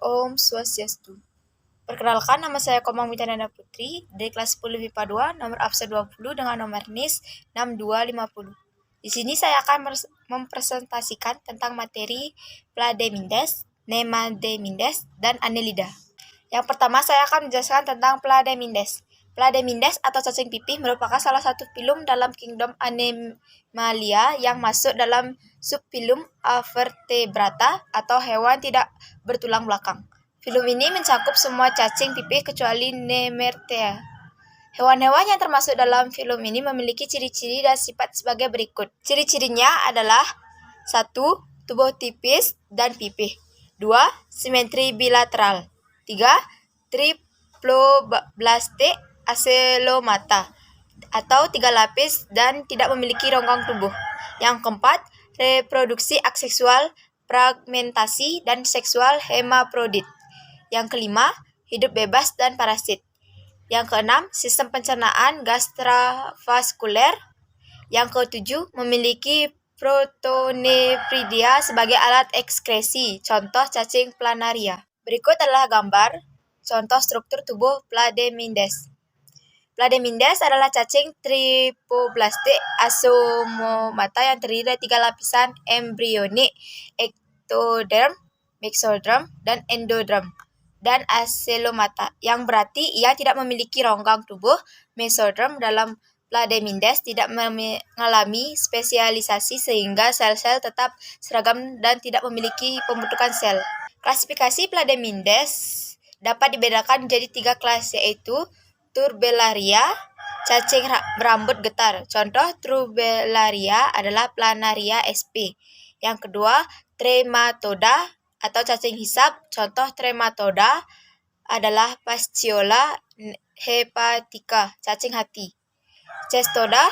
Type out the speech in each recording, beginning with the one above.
Om Swastiastu. Perkenalkan, nama saya Komang Witananda Putri dari kelas 10 MIPA 2, nomor absen 20 dengan nomor NIS 6250. Di sini saya akan mempresentasikan tentang materi Plademindes, Nemademindes, dan Annelida. Yang pertama, saya akan menjelaskan tentang Plademindes. Plademindes atau cacing pipih merupakan salah satu filum dalam kingdom Animalia yang masuk dalam subfilum Avertebrata atau hewan tidak bertulang belakang. Filum ini mencakup semua cacing pipih kecuali Nemertea. Hewan-hewan yang termasuk dalam filum ini memiliki ciri-ciri dan sifat sebagai berikut. Ciri-cirinya adalah 1. Tubuh tipis dan pipih. 2. Simetri bilateral. 3. Triploblastik acelomata atau 3 lapis dan tidak memiliki ronggang tubuh. Yang keempat, reproduksi aseksual, fragmentasi, dan seksual hemaprodit. Yang kelima, hidup bebas dan parasit. Yang keenam, sistem pencernaan gastravaskuler. Yang ketujuh, memiliki protonephridia sebagai alat ekskresi, contoh cacing planaria. Berikut adalah gambar contoh struktur tubuh Plademindes. Plademindes adalah cacing tripoblastik asomomata yang terdiri dari 3 lapisan embrionik, ektoderm, mesoderm, dan endoderm, dan acelomata, yang berarti ia tidak memiliki ronggang tubuh. Mesoderm dalam Plademindes tidak mengalami spesialisasi sehingga sel-sel tetap seragam dan tidak memiliki pembentukan sel. Klasifikasi Plademindes dapat dibedakan menjadi 3 kelas, yaitu Turbellaria, cacing berambut getar. Contoh Turbellaria adalah Planaria sp. Yang kedua, Trematoda atau cacing hisap. Contoh Trematoda adalah Fasciola hepatica, cacing hati. Cestoda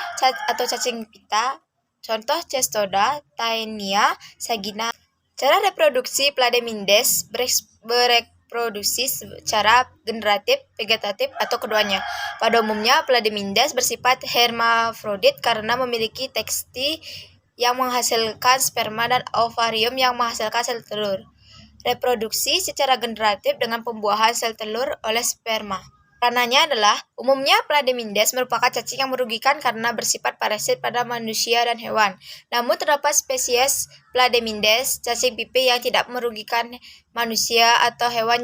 atau cacing pita. Contoh Cestoda Taenia sagina. Cara reproduksi Plademindes bereproduksi secara generatif, vegetatif, atau keduanya. Pada umumnya, Plademindes bersifat hermafrodit karena memiliki teksti yang menghasilkan sperma dan ovarium yang menghasilkan sel telur. Reproduksi secara generatif dengan pembuahan sel telur oleh sperma. Rananya adalah, umumnya Plademindes merupakan cacing yang merugikan karena bersifat parasit pada manusia dan hewan. Namun terdapat spesies Plademindes, cacing pipih yang tidak merugikan manusia atau hewan,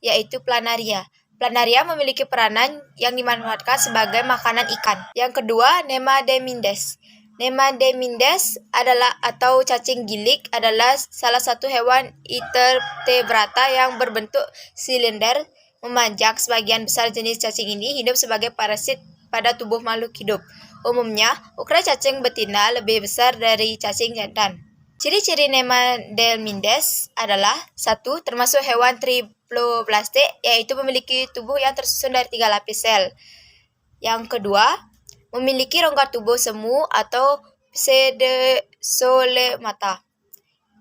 yaitu Planaria. Planaria memiliki peranan yang dimanfaatkan sebagai makanan ikan. Yang kedua, Nemademindes. Nemademindes adalah atau cacing gilik adalah salah satu hewan invertebrata yang berbentuk silinder memanjang. Sebagian besar jenis cacing ini hidup sebagai parasit pada tubuh makhluk hidup. Umumnya, ukuran cacing betina lebih besar dari cacing jantan. Ciri-ciri Nemademindes adalah 1. Termasuk hewan triploblastik, yaitu memiliki tubuh yang tersusun dari 3 lapis sel. Yang kedua, memiliki rongga tubuh semu atau pseudosolemata.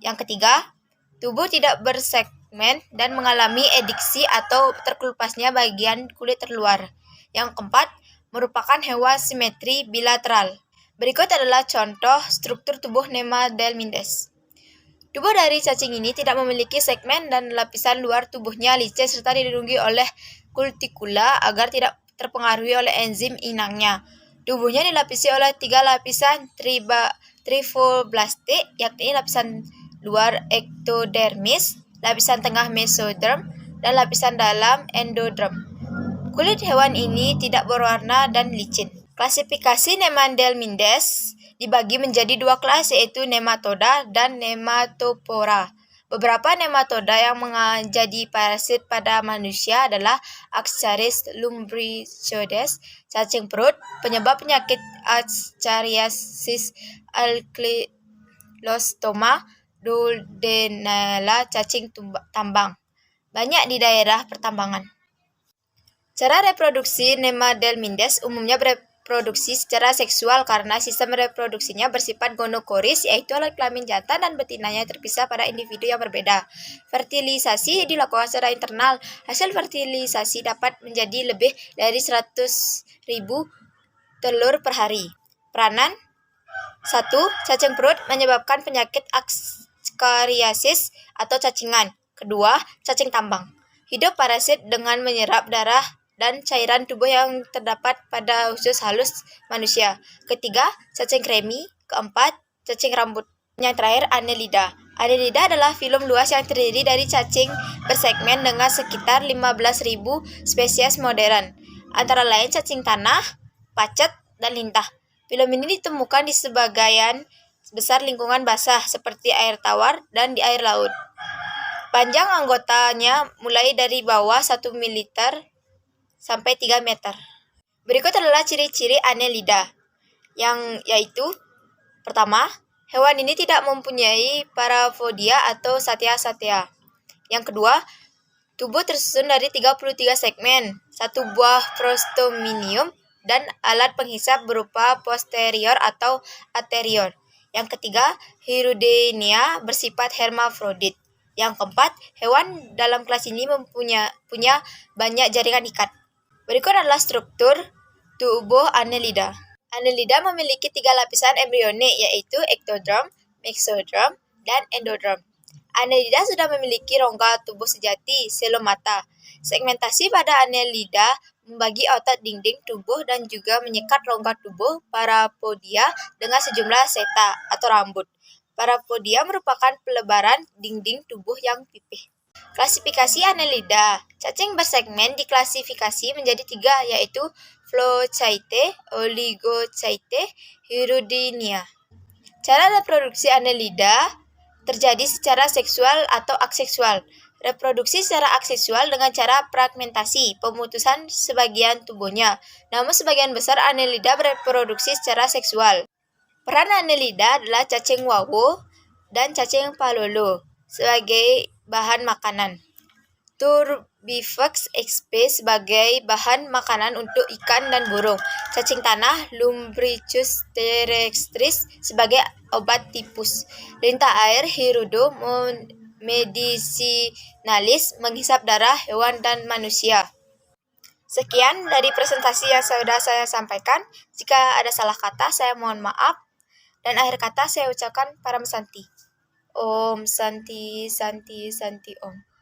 Yang ketiga, tubuh tidak bersegmen dan mengalami ediksi atau terkelupasnya bagian kulit terluar. Yang keempat, merupakan hewan simetri bilateral. Berikut adalah contoh struktur tubuh Nemademindes. Tubuh dari cacing ini tidak memiliki segmen dan lapisan luar tubuhnya licin serta dilindungi oleh kutikula agar tidak terpengaruhi oleh enzim inangnya. Tubuhnya dilapisi oleh 3 lapisan trifoblastik, yakni lapisan luar ektodermis, lapisan tengah mesoderm, dan lapisan dalam endoderm. Kulit hewan ini tidak berwarna dan licin. Klasifikasi Nemademindes dibagi menjadi 2 kelas, yaitu nematoda dan nematopora. Beberapa nematoda yang menjadi parasit pada manusia adalah Ascaris lumbricoides, cacing perut, penyebab penyakit Ascariasis alkylostoma duodenala, cacing tambang, banyak di daerah pertambangan. Cara reproduksi Nemademindes umumnya bereproduksi secara seksual karena sistem reproduksinya bersifat gonokoris, yaitu alat kelamin jantan dan betinanya terpisah pada individu yang berbeda. Fertilisasi dilakukan secara internal. Hasil fertilisasi dapat menjadi lebih dari 100.000 telur per hari. Peranan 1. Cacing perut menyebabkan penyakit Ascariasis atau cacingan. Kedua, cacing tambang. Hidup parasit dengan menyerap darah dan cairan tubuh yang terdapat pada usus halus manusia. Ketiga, cacing kremi. Keempat, cacing rambut. Yang terakhir, Annelida. Annelida adalah filum luas yang terdiri dari cacing bersegmen dengan sekitar 15.000 spesies modern, antara lain cacing tanah, pacet, dan lintah. Filum ini ditemukan di sebagian besar lingkungan basah seperti air tawar dan di air laut. Panjang anggotanya mulai dari bawah 1 mm sampai 3 meter. Berikut adalah ciri-ciri Annelida, yang yaitu pertama, hewan ini tidak mempunyai parapodia atau satia-satia. Yang kedua, tubuh tersusun dari 33 segmen, satu buah prostominium, dan alat penghisap berupa posterior atau anterior. Yang ketiga, Hirudinea bersifat hermafrodit. Yang keempat, hewan dalam kelas ini punya banyak jaringan ikat. Berikut adalah struktur tubuh Annelida. Annelida memiliki 3 lapisan embrionik, yaitu ektodrom, mesodrom, dan endodrom. Annelida sudah memiliki rongga tubuh sejati, selomata. Segmentasi pada Annelida membagi otot dinding tubuh dan juga menyekat rongga tubuh parapodia dengan sejumlah seta atau rambut. Parapodia merupakan pelebaran dinding tubuh yang pipih. Klasifikasi Annelida. Cacing bersegmen diklasifikasi menjadi 3, yaitu Flochaete, Oligochaete, Hirudinea. Cara reproduksi Annelida terjadi secara seksual atau aseksual. Reproduksi secara aseksual dengan cara fragmentasi, pemutusan sebagian tubuhnya. Namun sebagian besar Annelida bereproduksi secara seksual. Peran Annelida adalah cacing wawo dan cacing palolo sebagai bahan makanan. Turbifax sp sebagai bahan makanan untuk ikan dan burung. Cacing tanah Lumbricus terrestris sebagai obat tipus. Lintah air Hirudo medicinalis menghisap darah hewan dan manusia. Sekian dari presentasi yang sudah saya sampaikan. Jika ada salah kata, saya mohon maaf. Dan akhir kata saya ucapkan Param Santi. Om Santi Santi Santi Om.